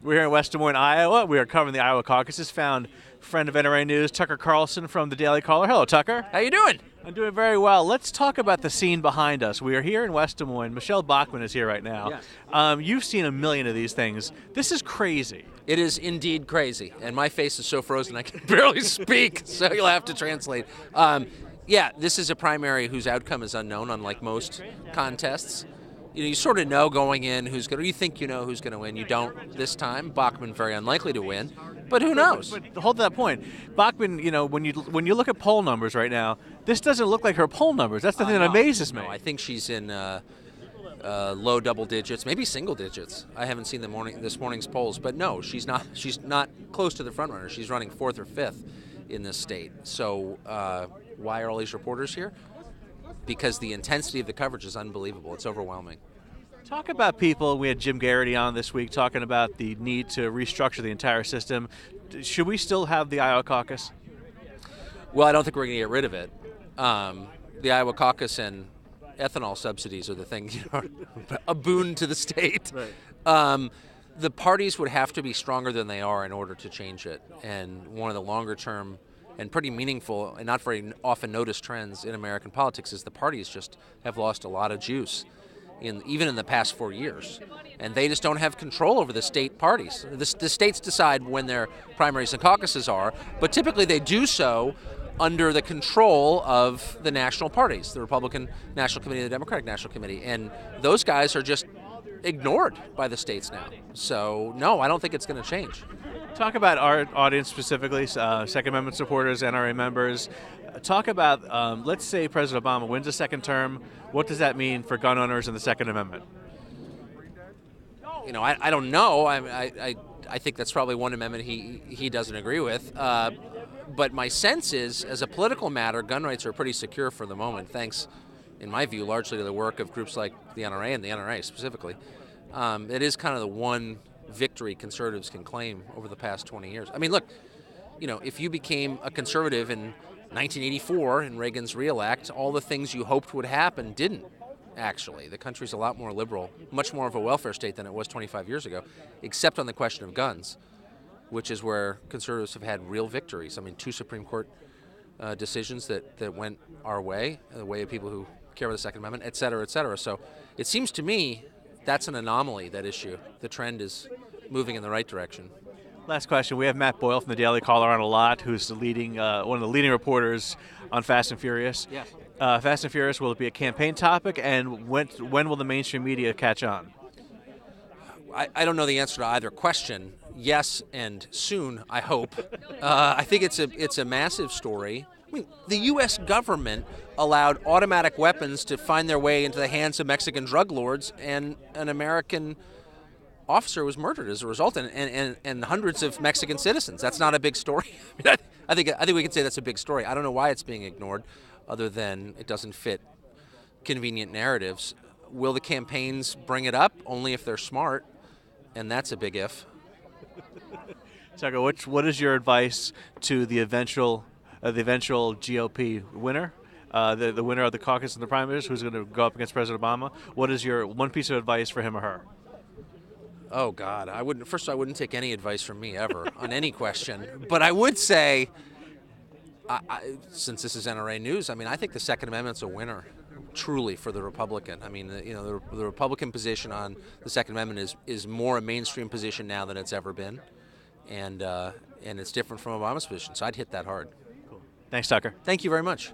We're here in West Des Moines, Iowa. We are covering the Iowa caucuses. Found friend of NRA News, Tucker Carlson from the Daily Caller. Hello, Tucker. How you doing? I'm doing very well. Let's talk about the scene behind us. We are here in West Des Moines. Michelle Bachmann is here right now. Yes. You've seen a million of these things. This is crazy. It is indeed crazy, and my face is so frozen I can barely speak, so you'll have to translate. Yeah, this is a primary whose outcome is unknown, unlike most contests. You sort of know going in who's going to. You think you know who's going to win. You don't this time. Bachmann very unlikely to win, but who knows? But hold that point. Bachmann, when you look at poll numbers right now, this doesn't look like her poll numbers. That's the thing that amazes me. No, I think she's in low double digits, maybe single digits. I haven't seen this morning's polls, but no, she's not. She's not close to the front runner. She's running fourth or fifth in this state. So why are all these reporters here? Because the intensity of the coverage is unbelievable. It's overwhelming. Talk about people. We had Jim Garrity on this week talking about the need to restructure the entire system. Should we still have the Iowa caucus? Well, I don't think we're going to get rid of it. The Iowa caucus and ethanol subsidies are the thing, a boon to the state. Right. The parties would have to be stronger than they are in order to change it. And one of the longer term and pretty meaningful and not very often noticed trends in American politics is the parties just have lost a lot of juice, even in the past 4 years. And they just don't have control over the state parties. The states decide when their primaries and caucuses are, but typically they do so under the control of the national parties, the Republican National Committee and the Democratic National Committee. And those guys are just ignored by the states now. So, no, I don't think it's going to change. Talk about our audience specifically, Second Amendment supporters, NRA members. Talk about, let's say President Obama wins a second term. What does that mean for gun owners and the Second Amendment? I don't know. I think that's probably one amendment he doesn't agree with. But my sense is, as a political matter, gun rights are pretty secure for the moment, thanks, in my view, largely to the work of groups like the NRA and the NRA specifically. It is kind of the one victory conservatives can claim over the past 20 years. I mean, look, if you became a conservative in 1984 in Reagan's re-elect, all the things you hoped would happen didn't, actually. The country's a lot more liberal, much more of a welfare state than it was 25 years ago, except on the question of guns, which is where conservatives have had real victories. I mean, 2 Supreme Court decisions that went our way, the way of people who care about the Second Amendment, et cetera, et cetera. So it seems to me that's an anomaly, that issue. The trend is moving in the right direction. Last question. We have Matt Boyle from the Daily Caller on a lot, who's the one of the leading reporters on Fast and Furious. Yes. Fast and Furious, will it be a campaign topic, and when will the mainstream media catch on? I don't know the answer to either question. Yes, and soon, I hope. I think it's a massive story. I mean, the U.S. government allowed automatic weapons to find their way into the hands of Mexican drug lords, and an American officer was murdered as a result, and hundreds of Mexican citizens. That's not a big story. I think we can say that's a big story. I don't know why it's being ignored, other than it doesn't fit convenient narratives. Will the campaigns bring it up? Only if they're smart, and that's a big if. Tucker, what is your advice to the eventual GOP winner, the winner of the caucus and the primaries, who's going to go up against President Obama? What is your one piece of advice for him or her? Oh God, I wouldn't take any advice from me ever on any question. But I would say, since this is NRA News, I think the Second Amendment's a winner, truly, for the Republican. The Republican position on the Second Amendment is more a mainstream position now than it's ever been, and it's different from Obama's position. So I'd hit that hard. Cool. Thanks, Tucker. Thank you very much.